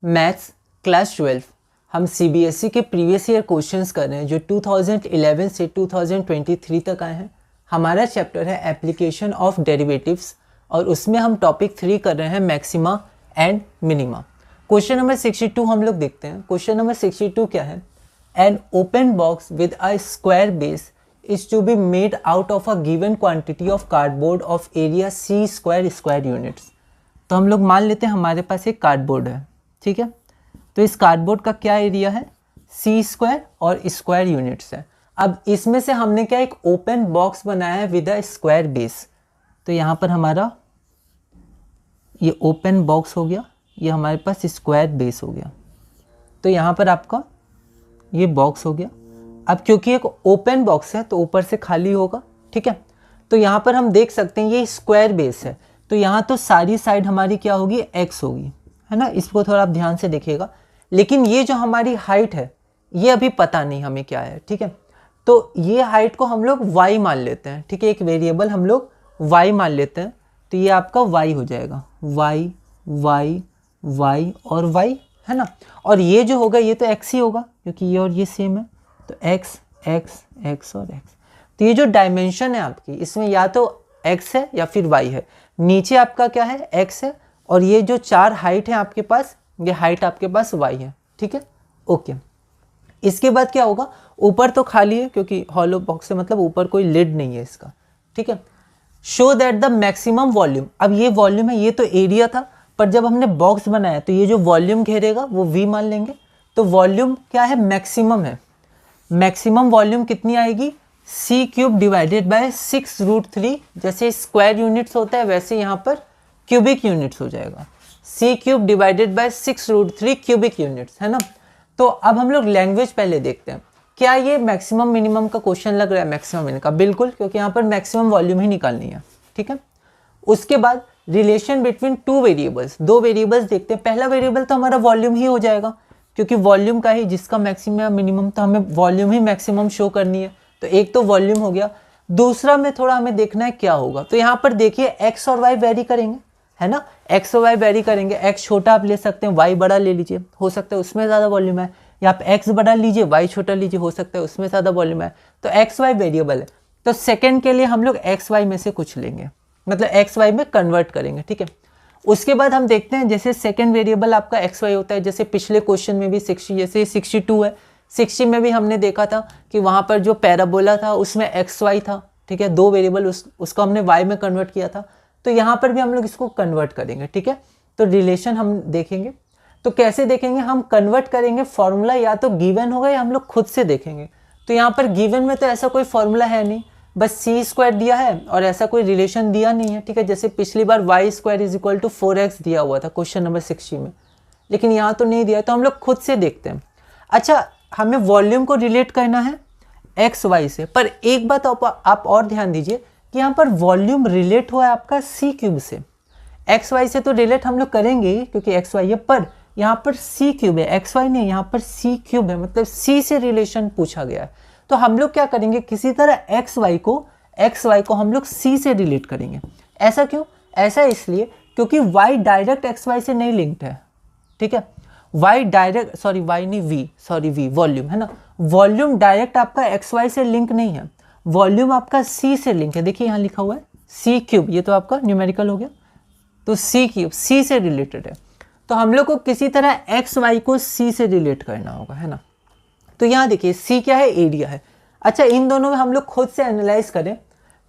Maths class 12 हम CBSE के previous year questions कर रहे हैं जो 2011 से 2023 तक आए हैं। हमारा चैप्टर है एप्लीकेशन ऑफ डेरिवेटिव्स और उसमें हम टॉपिक 3 कर रहे हैं maxima and minima. Question number 62 हम लोग देखते हैं। क्वेश्चन नंबर 62 क्या है? N open box with a square base is to be made out of a given quantity of cardboard of area c square units। तो हम लोग मान लेते हैं हमारे पास एक कार्डबोर्ड है, ठीक है। तो इस कार्डबोर्ड का क्या एरिया है? c स्क्वायर और स्क्वायर यूनिट्स है। अब इसमें से हमने क्या एक ओपन बॉक्स बनाया है विद अ स्क्वायर बेस। तो यहाँ पर हमारा ये ओपन बॉक्स हो गया, ये हमारे पास स्क्वायर बेस हो गया। तो यहाँ पर आपका ये बॉक्स हो गया। अब क्योंकि एक ओपन बॉक्स है तो ऊपर से खाली होगा, ठीक है। तो यहाँ पर हम देख सकते हैं ये स्क्वायर बेस है, तो यहाँ तो सारी साइड हमारी क्या होगी? x होगी, है ना। इसको थोड़ा आप ध्यान से देखिएगा। लेकिन ये जो हमारी हाइट है ये अभी पता नहीं हमें क्या है, ठीक है। तो ये हाइट को हम लोग y मान लेते हैं, ठीक है। एक वेरिएबल हम लोग y मान लेते हैं। तो ये आपका y हो जाएगा, y y y और y, है ना। और ये जो होगा ये तो x ही होगा क्योंकि ये और ये सेम है। तो x x x और x। तो ये जो डायमेंशन है आपकी इसमें या तो x है या फिर y है। नीचे आपका क्या है? x है। और ये जो 4 हाइट है आपके पास, ये हाइट आपके पास y है, ठीक है। ओके, इसके बाद क्या होगा? ऊपर तो खाली है क्योंकि हॉलो बॉक्स है, मतलब ऊपर कोई लिड नहीं है इसका, ठीक है। Show that the maximum volume. अब ये वॉल्यूम है, ये तो एरिया था, पर जब हमने बॉक्स बनाया तो ये जो वॉल्यूम घेरेगा वो v मान लेंगे। तो वॉल्यूम क्या है? मैक्सिमम है। मैक्सिमम वॉल्यूम कितनी आएगी? c cube divided by 6√3। जैसे स्क्वायर यूनिट्स होता है वैसे यहाँ पर क्यूबिक यूनिट्स हो जाएगा। c cube divided by 6√3 cubic units, है ना। तो अब हम लोग लैंग्वेज पहले देखते हैं। क्या ये मैक्सिमम मिनिमम का क्वेश्चन लग रहा है? मैक्सिमम मिनिमम का, बिल्कुल, क्योंकि यहाँ पर मैक्सिमम वॉल्यूम ही निकालनी है, ठीक है। उसके बाद रिलेशन बिटवीन 2 वेरिएबल्स, 2 वेरिएबल्स देखते हैं। पहला वेरिएबल तो हमारा वॉल्यूम ही हो जाएगा क्योंकि वॉल्यूम का ही जिसका मैक्सिमम या मिनिमम, तो हमें वॉल्यूम ही मैक्सिमम शो करनी है। तो एक तो वॉल्यूम हो गया। दूसरा में थोड़ा हमें देखना है क्या होगा। तो यहाँ पर देखिए x और y वेरी करेंगे, है ना। x और y वेरी करेंगे। x छोटा आप ले सकते हैं, y बड़ा ले लीजिए, हो सकता है उसमें ज़्यादा वॉल्यूम है। या आप x बड़ा लीजिए, y छोटा लीजिए, हो सकता है उसमें ज़्यादा वॉल्यूम है। तो x y वेरिएबल है, तो सेकेंड के लिए हम लोग x y में से कुछ लेंगे, मतलब x y में कन्वर्ट करेंगे, ठीक है। उसके बाद हम देखते हैं जैसे सेकंड वेरिएबल आपका एक्स वाई होता है। जैसे पिछले क्वेश्चन में भी 60, जैसे 62 है, 60 में भी हमने देखा था कि वहाँ पर जो पैराबोला था उसमें एक्स वाई था, ठीक है। 2 वेरिएबल उसको हमने वाई में कन्वर्ट किया था। तो यहाँ पर भी हम लोग इसको कन्वर्ट करेंगे, ठीक है। तो रिलेशन हम देखेंगे। तो कैसे देखेंगे? हम कन्वर्ट करेंगे, फॉर्मूला या तो गिवन होगा या हम लोग खुद से देखेंगे। तो यहाँ पर गिवन में तो ऐसा कोई फॉर्मूला है नहीं, बस c स्क्वायर दिया है और ऐसा कोई रिलेशन दिया नहीं है, ठीक है। जैसे पिछली बार y square is equal to 4x दिया हुआ था क्वेश्चन नंबर 60 में, लेकिन यहाँ तो नहीं दिया। तो हम लोग खुद से देखते हैं। अच्छा, हमें वॉल्यूम को रिलेट करना है x y से, पर एक बात आप और ध्यान दीजिए कि यहाँ पर वॉल्यूम रिलेट हुआ है आपका c क्यूब से। x y से तो रिलेट हम लोग करेंगे क्योंकि x y है, पर यहाँ पर c क्यूब है, x y नहीं, यहाँ पर c क्यूब है, मतलब c से रिलेशन पूछा गया है। तो हम लोग क्या करेंगे? किसी तरह एक्स वाई को हम लोग सी से रिलेट करेंगे। ऐसा क्यों? ऐसा इसलिए क्योंकि y डायरेक्ट एक्स वाई से नहीं लिंक्ड है, ठीक है। y डायरेक्ट, सॉरी y नहीं v, वॉल्यूम, है ना। वॉल्यूम डायरेक्ट आपका एक्स वाई से लिंक नहीं है, वॉल्यूम आपका c से लिंक है। देखिए यहाँ लिखा हुआ है c क्यूब, ये तो आपका न्यूमेरिकल हो गया। तो c क्यूब c से रिलेटेड है, तो हम लोग को किसी तरह एक्स वाई को c से रिलेट करना होगा, है ना। तो यहाँ देखिए c क्या है? एरिया है। अच्छा, इन दोनों में हम लोग खुद से एनालाइज करें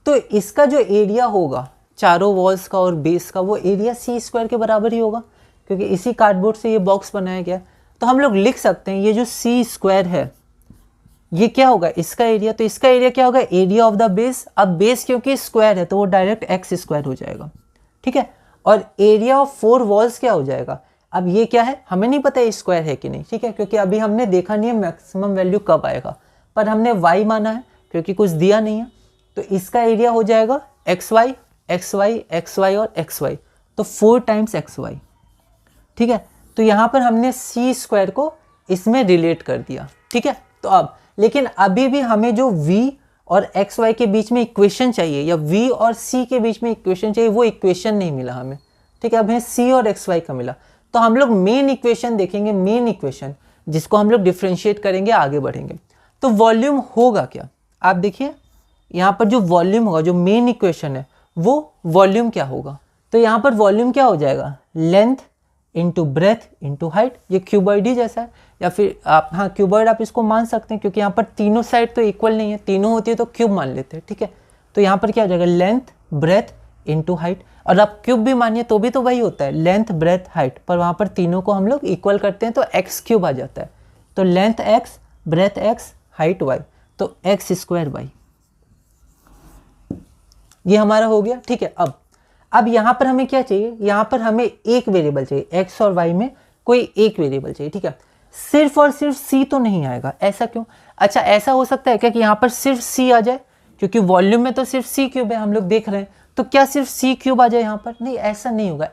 तो इसका जो एरिया होगा चारों वॉल्स का और बेस का, वो एरिया c स्क्वायर के बराबर ही होगा क्योंकि इसी कार्डबोर्ड से ये बॉक्स बनाया गया। तो हम लोग लिख सकते हैं ये जो c स्क्वायर है ये क्या होगा? इसका एरिया। तो इसका एरिया क्या होगा? Area of the base. अब बेस क्योंकि स्क्वायर है तो वो डायरेक्ट एक्स स्क्वायर हो जाएगा, ठीक है। और एरिया ऑफ 4 वॉल्स क्या हो जाएगा? अब ये क्या है हमें नहीं पता है स्क्वायर है कि नहीं, ठीक है, क्योंकि अभी हमने देखा नहीं है मैक्सिमम वैल्यू कब आएगा, पर हमने y माना है क्योंकि कुछ दिया नहीं है। तो इसका एरिया हो जाएगा एक्स वाई और एक्स वाई, तो 4 टाइम्स एक्स वाई, ठीक है। तो यहाँ पर हमने c स्क्वायर को इसमें रिलेट कर दिया, ठीक है। तो अब लेकिन अभी भी हमें जो v और एक्स वाई के बीच में इक्वेशन चाहिए या v और c के बीच में इक्वेशन चाहिए, वो इक्वेशन नहीं मिला हमें, ठीक है। अब हमें c और एक्स वाई का मिला। तो तो हम लोग मेन इक्वेशन देखेंगे, मेन इक्वेशन जिसको हम लोग डिफ्रेंशिएट करेंगे, आगे बढ़ेंगे। तो वॉल्यूम होगा क्या, आप देखिए यहाँ पर जो वॉल्यूम होगा, जो मेन इक्वेशन है वो वॉल्यूम क्या होगा। तो यहाँ पर वॉल्यूम क्या हो जाएगा, length into breadth into height. ये क्यूबॉइड ही जैसा है, या फिर आप हाँ क्यूबॉइड आप इसको मान सकते हैं, क्योंकि यहाँ पर तीनों साइड तो इक्वल नहीं है, तीनों होती है तो क्यूब मान लेते हैं, ठीक है। तो यहाँ पर क्या हो जाएगा, लेंथ ब्रेथ इंटू हाइट। और आप क्यूब भी मानिए तो भी तो वही होता है, लेंथ ब्रेथ हाइट, पर वहाँ पर तीनों को हम लोग इक्वल करते हैं तो एक्स क्यूब आ जाता है। तो length x, breadth x, height y, तो एक्स स्क्वायर वाई, ये हमारा हो गया, ठीक है। अब यहाँ पर हमें क्या चाहिए, यहाँ पर हमें एक वेरिएबल चाहिए, एक्स और वाई में कोई एक वेरिएबल चाहिए, ठीक है। सिर्फ और सिर्फ सी तो नहीं आएगा, ऐसा क्यों? अच्छा, ऐसा हो सकता है क्या कि यहाँ पर सिर्फ सी आ जाए, क्योंकि वॉल्यूम में तो सिर्फ सी क्यूब है, हम लोग देख रहे हैं, तो क्या सिर्फ सी क्यूब आ जाए यहाँ पर? नहीं, ऐसा नहीं होगा।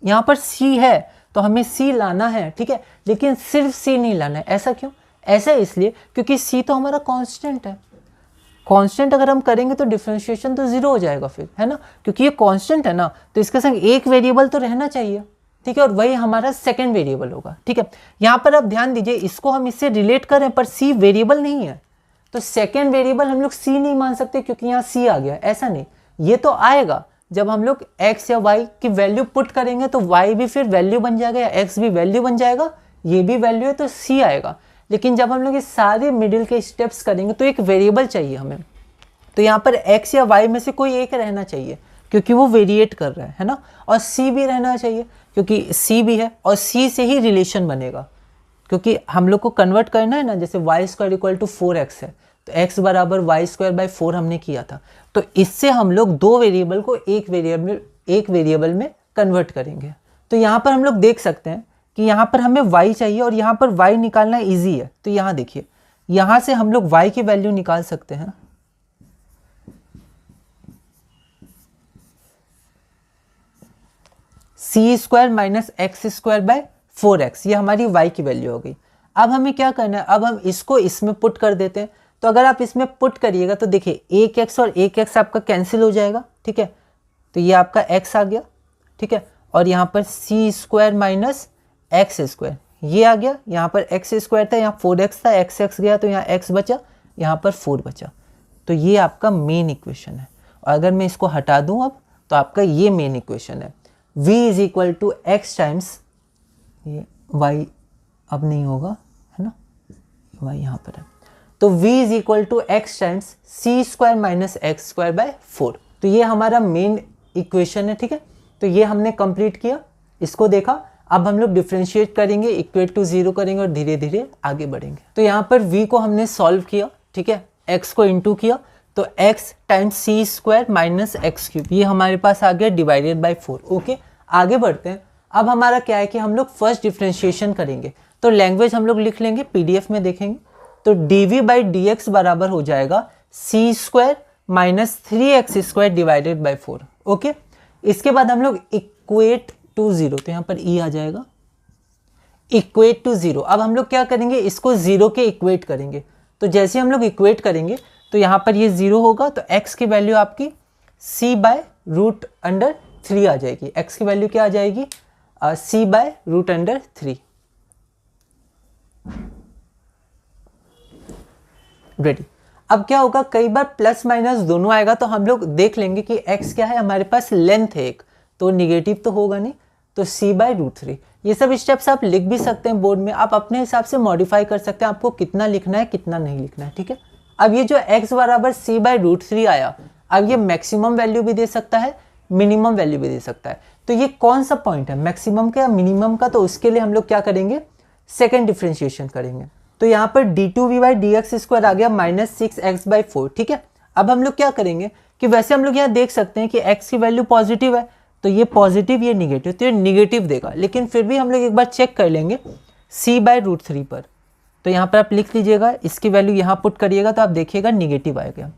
यहाँ पर सी है तो हमें सी लाना है, ठीक है, लेकिन सिर्फ सी नहीं लाना है। ऐसा क्यों? ऐसा इसलिए क्योंकि सी तो हमारा कांस्टेंट है। कांस्टेंट अगर हम करेंगे तो डिफरेंशिएशन तो जीरो हो जाएगा फिर, है ना, क्योंकि ये कांस्टेंट है ना, तो इसके संग एक वेरिएबल तो रहना चाहिए, ठीक है, और वही हमारा सेकंड वेरिएबल होगा, ठीक है। यहाँ पर आप ध्यान दीजिए, इसको हम इससे रिलेट करें पर सी वेरिएबल नहीं है, तो सेकंड वेरिएबल हम लोग सी नहीं मान सकते, क्योंकि यहाँ सी आ गया। ऐसा नहीं, ये तो आएगा जब हम लोग x या y की वैल्यू पुट करेंगे, तो y भी फिर वैल्यू बन जाएगा या x भी वैल्यू बन जाएगा, ये भी वैल्यू है तो c आएगा। लेकिन जब हम लोग ये सारे मिडिल के स्टेप्स करेंगे तो एक वेरिएबल चाहिए हमें, तो यहाँ पर x या y में से कोई एक रहना चाहिए, क्योंकि वो वेरिएट कर रहा है ना, और c भी रहना चाहिए क्योंकि c भी है, और c से ही रिलेशन बनेगा, क्योंकि हम लोग को कन्वर्ट करना है ना, जैसे y square equal to 4x है, तो x बराबर वाई स्क्वायर बाई 4 हमने किया था, तो इससे हम लोग दो वेरिएबल को एक वेरिएबल में कन्वर्ट करेंगे। तो यहाँ पर हम लोग देख सकते हैं कि यहाँ पर हमें y चाहिए और यहाँ पर y निकालना इजी है। तो यहाँ देखिए, यहाँ से हम लोग y की वैल्यू निकाल सकते हैं, C square minus x square by 4x, ये हमारी y की वैल्यू हो गई। अब हमें क्या करना है, अब हम इसको इसमें पुट कर देते हैं। तो अगर आप इसमें पुट करिएगा तो देखिए, एक x और एक x आपका कैंसिल हो जाएगा, ठीक है, तो ये आपका x आ गया, ठीक है, और यहाँ पर सी स्क्वायर माइनस एक्स स्क्वायर ये आ गया, यहाँ पर एक्स स्क्वायर था, यहाँ 4x था, x गया तो यहाँ x बचा, यहाँ पर 4 बचा। तो ये आपका मेन इक्वेशन है, और अगर मैं इसको हटा दूँ अब, तो आपका ये मेन इक्वेशन है, v is equal to x times, ये y अब नहीं होगा, है ना, y यहाँ पर है, तो v is equal to x times c square minus x square by 4। तो ये हमारा मेन इक्वेशन है, ठीक है। तो ये हमने कंप्लीट किया, इसको देखा। अब हम लोग डिफ्रेंशिएट करेंगे, इक्वेट टू 0 करेंगे और धीरे धीरे आगे बढ़ेंगे। तो यहाँ पर v को हमने सॉल्व किया, ठीक है, x को इंटू किया, तो x times c square minus x cube, ये हमारे पास आ गया डिवाइडेड बाय 4। ओके, आगे बढ़ते हैं। अब हमारा क्या है कि हम लोग फर्स्ट डिफ्रेंशिएशन करेंगे, तो लैंग्वेज हम लोग लिख लेंगे, पीडीएफ में देखेंगे, तो dv बाई डी एक्स बराबर हो जाएगा C square minus 3x square divided by 4। Okay, इसके बाद हम लोग इक्वेट टू 0, तो यहाँ पर e आ जाएगा, इक्वेट टू 0। अब हम लोग क्या करेंगे, इसको 0 के इक्वेट करेंगे। तो जैसे हम लोग इक्वेट करेंगे तो यहाँ पर ये 0 होगा, तो x की वैल्यू आपकी c बाय रूट अंडर 3 आ जाएगी। x की वैल्यू क्या आ जाएगी, c by root under 3। Ready. अब क्या होगा, कई बार प्लस माइनस दोनों आएगा, तो हम लोग देख लेंगे कि x क्या है, हमारे पास लेंथ है एक, तो निगेटिव तो होगा नहीं, तो c बाय रूट 3। ये सब स्टेप्स आप लिख भी सकते हैं बोर्ड में, आप अपने हिसाब से मॉडिफाई कर सकते हैं, आपको कितना लिखना है कितना नहीं लिखना है, ठीक है। अब ये जो x बराबर c बाय रूट 3 आया, अब ये मैक्सिमम वैल्यू भी दे सकता है, मिनिमम वैल्यू भी दे सकता है। तो ये कौन सा पॉइंट है, मैक्सिमम का या मिनिमम का, तो उसके लिए हम लोग क्या करेंगे, सेकेंड डिफ्रेंशिएशन करेंगे। तो यहाँ पर d2v by d x square आ गया माइनस 6x बाई 4, ठीक है। अब हम लोग क्या करेंगे कि वैसे हम लोग यहाँ देख सकते हैं कि x की वैल्यू पॉजिटिव है, तो ये पॉजिटिव ये निगेटिव, तो ये निगेटिव देगा, लेकिन फिर भी हम लोग एक बार चेक कर लेंगे c बाय रूट 3 पर। तो यहाँ पर आप लिख लीजिएगा, इसकी वैल्यू यहाँ पुट करिएगा तो आप देखिएगा निगेटिव आएगा।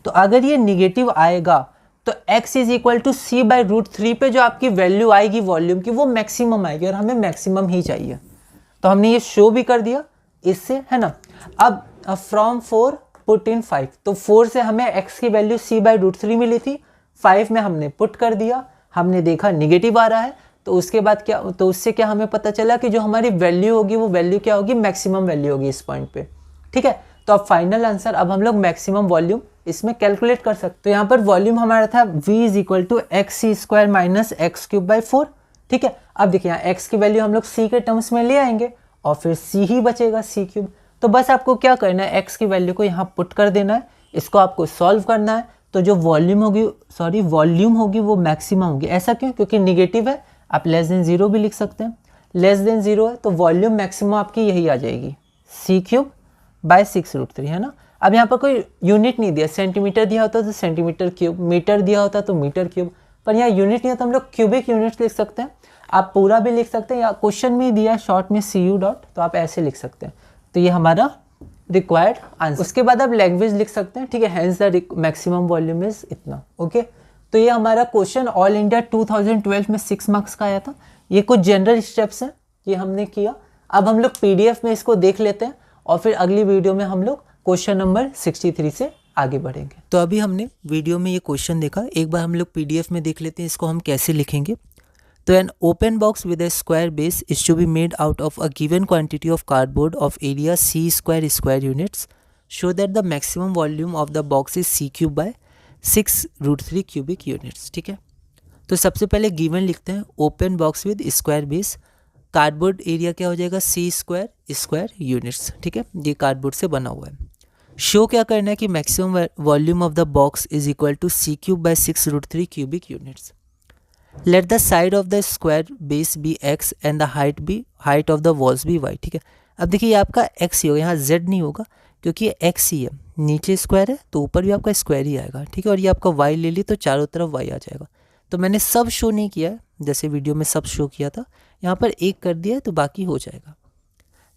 तो अगर ये निगेटिव आएगा तो x is equal to c by root 3 पे जो आपकी वैल्यू आएगी वॉल्यूम की, वो मैक्सिमम आएगी, और हमें मैक्सिमम ही चाहिए। तो हमने ये शो भी कर दिया इससे, है ना। अब फ्रॉम 4 पुट इन 5, तो 4 से हमें x की वैल्यू c बाय रूट 3 मिली थी, 5 में हमने पुट कर दिया, हमने देखा निगेटिव आ रहा है, तो उसके बाद क्या, तो उससे क्या हमें पता चला कि जो हमारी वैल्यू होगी वो वैल्यू क्या होगी, मैक्सिमम वैल्यू होगी इस पॉइंट पे। ठीक है, तो अब फाइनल आंसर, अब हम लोग मैक्सिमम वॉल्यूम इसमें कैलकुलेट कर सकते हैं। तो यहाँ पर वॉल्यूम हमारा था v is equal to x c square minus x cube by 4। ठीक है, अब देखिए यहाँ x की वैल्यू हम लोग c के टर्म्स में ले आएंगे और फिर c ही बचेगा c क्यूब। तो बस आपको क्या करना है, x की वैल्यू को यहाँ पुट कर देना है, इसको आपको सॉल्व करना है। तो जो वॉल्यूम होगी वो मैक्सिमम होगी। ऐसा क्यों, क्योंकि निगेटिव है, आप लेस देन 0 भी लिख सकते हैं। लेस देन 0 है तो वॉल्यूम मैक्सिमम आपकी यही आ जाएगी, c क्यूब बाय 6√3, है ना। अब यहाँ पर कोई यूनिट नहीं दिया, सेंटीमीटर दिया होता तो सेंटीमीटर क्यूब, मीटर दिया होता तो मीटर क्यूब, पर यहाँ यूनिट नहीं है तो हम लोग क्यूबिक यूनिट्स लिख सकते हैं। आप पूरा भी लिख सकते हैं या क्वेश्चन में दिया है शॉर्ट में CU डॉट, तो आप ऐसे लिख सकते हैं। तो ये हमारा रिक्वायर्ड आंसर। उसके बाद आप लैंग्वेज लिख सकते हैं, ठीक है, hence the maximum volume is इतना। ओके, तो ये हमारा क्वेश्चन ऑल इंडिया 2012 में 6 मार्क्स का आया था। ये कुछ जनरल स्टेप्स हैं, ये हमने किया। अब हम लोग PDF में इसको देख लेते हैं और फिर अगली वीडियो में हम लोग क्वेश्चन नंबर 63 से आगे बढ़ेंगे। तो अभी हमने वीडियो में ये क्वेश्चन देखा, एक बार हम लोग PDF में देख लेते हैं इसको हम कैसे लिखेंगे। तो an open box with a square base is to be made out of a given quantity of cardboard of area C square units, show that the maximum volume of the box is C cube by 6√3 cubic units. ठीक है, तो सबसे पहले given लिखते हैं, open box with square base, cardboard area क्या हो जाएगा, C स्क्वायर यूनिट्स। ठीक है, ये कार्डबोर्ड से बना हुआ है। शो क्या करना है कि maximum volume of the box is equal to C cube by 6√3 cubic units. Let the side of the square base be x and the height of the walls be y। ठीक है, अब देखिए ये आपका x ही होगा, यहाँ z नहीं होगा क्योंकि ये x ही है, नीचे स्क्वायर है तो ऊपर भी आपका स्क्वायर ही आएगा। ठीक है, और ये आपका y ले ली तो चारों तरफ y आ जाएगा। तो मैंने सब शो नहीं किया है, जैसे वीडियो में सब शो किया था, यहाँ पर एक कर दिया है तो बाकी हो जाएगा।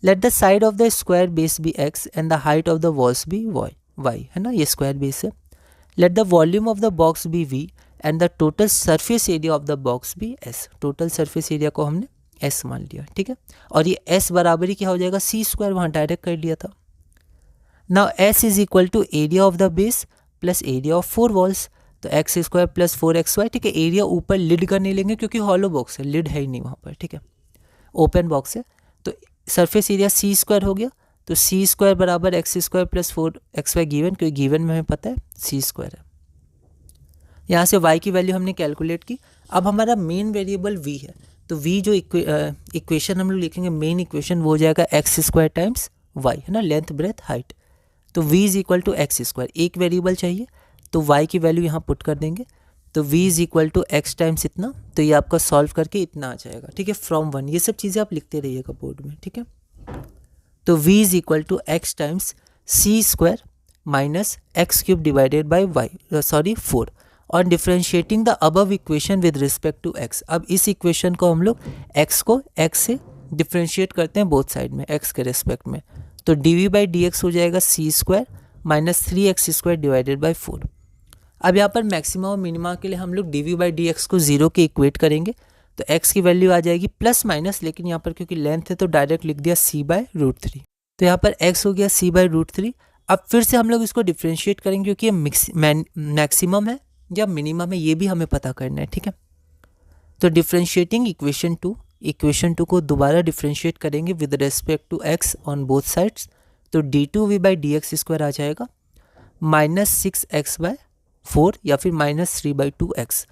Let the side of the square base be x and the height of the walls be y, है ना, ये स्क्वायर बेस है। Let the volume of the box be v and the total surface area of the box be s। Total surface area को हमने s मान लिया। ठीक है, और ये s बराबर ही क्या हो जाएगा, C स्क्वायर, वहाँ डायरेक्ट कर लिया था। Now s is equal to area of the base plus area of 4 walls, तो x स्क्वायर प्लस 4xy। ठीक है, एरिया ऊपर लिड का नहीं लेंगे क्योंकि हॉलो बॉक्स है, लिड है ही नहीं वहाँ पर। ठीक है, ओपन बॉक्स है, तो सरफेस एरिया C स्क्वायर हो गया, तो C स्क्वायर बराबर x square plus 4xy given, क्योंकि गिवन में हमें पता है C स्क्वायर है। यहाँ से y की वैल्यू हमने कैलकुलेट की। अब हमारा मेन वेरिएबल v है, तो v जो इक्वेशन हम लोग लिखेंगे, मेन इक्वेशन वो हो जाएगा x स्क्वायर टाइम्स y, है ना, लेंथ ब्रेथ हाइट। तो v is equal to x square, एक वेरिएबल चाहिए तो y की वैल्यू यहाँ पुट कर देंगे, तो v is equal to x times इतना, तो ये आपका सॉल्व करके इतना आ जाएगा। ठीक है, फ्रॉम 1, ये सब चीज़ें आप लिखते रहिएगा बोर्ड में। ठीक है, तो v is equal to x times C square minus x cube divided by 4, और differentiating the above equation with respect to x। अब इस इक्वेशन को हम लोग x को x से डिफ्रेंशिएट करते हैं बोथ साइड में, x के रिस्पेक्ट में, तो dv बाई dx हो जाएगा C square minus 3x square divided by 4। अब यहाँ पर मैक्सिमा और मिनिमा के लिए हम लोग dv बाई dx को 0 के इक्वेट करेंगे, तो x की वैल्यू आ जाएगी प्लस माइनस, लेकिन यहाँ पर क्योंकि लेंथ है तो डायरेक्ट लिख दिया c/√3, तो यहाँ पर x हो गया c/√3। अब फिर से हम लोग इसको डिफ्रेंशिएट करेंगे क्योंकि ये मैक्सिमम है या मिनिमम है, ये भी हमें पता करना है। ठीक है, तो डिफ्रेंशिएटिंग इक्वेशन 2 को दोबारा डिफ्रेंशिएट करेंगे with respect to x on both sides, तो d2v बाई dx स्क्वायर आ जाएगा माइनस 6x/4 या फिर माइनस 3/2x।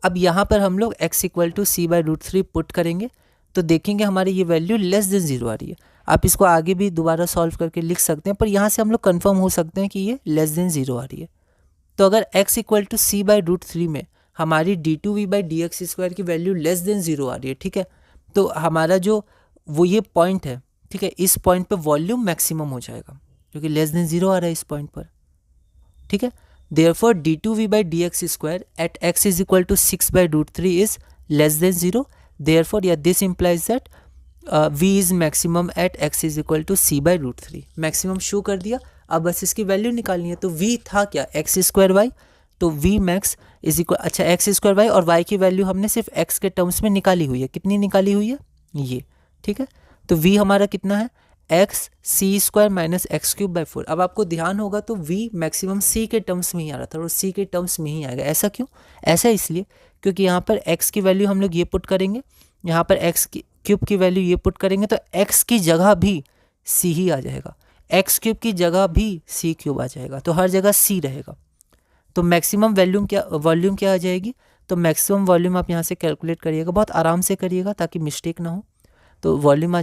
अब यहाँ पर हम लोग x equal to c/√3 put करेंगे, तो देखेंगे हमारी ये वैल्यू लेस देन 0 आ रही है। आप इसको आगे भी दोबारा सॉल्व करके लिख सकते हैं, पर यहाँ से हम लोग कंफर्म हो सकते हैं कि ये लेस देन 0 आ रही है। तो अगर x इक्वल टू c/√3 में हमारी d2v बाई dx स्क्वायर की वैल्यू लेस देन 0 आ रही है, ठीक है, तो हमारा जो वो ये पॉइंट है, ठीक है, इस पॉइंट पे वॉल्यूम मैक्सिमम हो जाएगा क्योंकि लेस देन 0 आ रहा है इस पॉइंट पर। ठीक है, therefore d2v by dx square at x is equal to 6/√3 is less than 0, therefore या this implies that v is maximum at x is equal to c/√3। Maximum show कर दिया, अब बस इसकी वैल्यू निकालनी है। तो v था क्या, एक्स स्क्वायर वाई, तो v मैक्स इज इक्वल, अच्छा एक्स स्क्वायर वाई, और y की वैल्यू हमने सिर्फ x के टर्म्स में निकाली हुई है। कितनी निकाली हुई है, ये। ठीक है, तो v हमारा कितना है, x c square minus x cube by 4। अब आपको ध्यान होगा तो v मैक्सिमम c के टर्म्स में ही आ रहा था और c के टर्म्स में ही आएगा। ऐसा क्यों, ऐसा इसलिए क्योंकि यहाँ पर x की वैल्यू हम लोग ये पुट करेंगे, यहाँ पर x की क्यूब की वैल्यू ये पुट करेंगे तो x की जगह भी c ही आ जाएगा, x क्यूब की जगह भी c क्यूब आ जाएगा, तो हर जगह c रहेगा। तो मैक्सिमम वॉल्यूम क्या आ जाएगी, तो मैक्सिमम वॉल्यूम आप यहाँ से कैलकुलेट करिएगा, बहुत आराम से करिएगा ताकि मिस्टेक ना हो। तो वॉल्यूम आ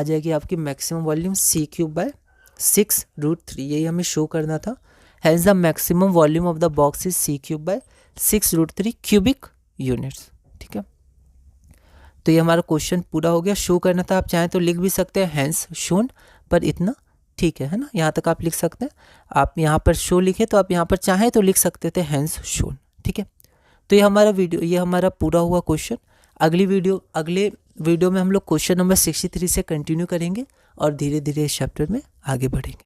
जाएगी आपकी maximum volume c cube by 6√3, यही हमें शो करना था। Has the maximum volume of the box is c cube by 6√3 cubic units. ठीक है, तो ये हमारा क्वेश्चन पूरा हो गया। शो करना था, आप चाहें तो लिख भी सकते हैं हैंस शोन, पर इतना ठीक है ना, यहाँ तक आप लिख सकते हैं। आप यहाँ पर शो लिखे तो आप यहाँ पर चाहें तो लिख सकते थे हैंस शोन। ठीक है, तो ये हमारा पूरा हुआ क्वेश्चन। अगले वीडियो में हम लोग क्वेश्चन नंबर 63 से कंटिन्यू करेंगे और धीरे धीरे इस चैप्टर में आगे बढ़ेंगे।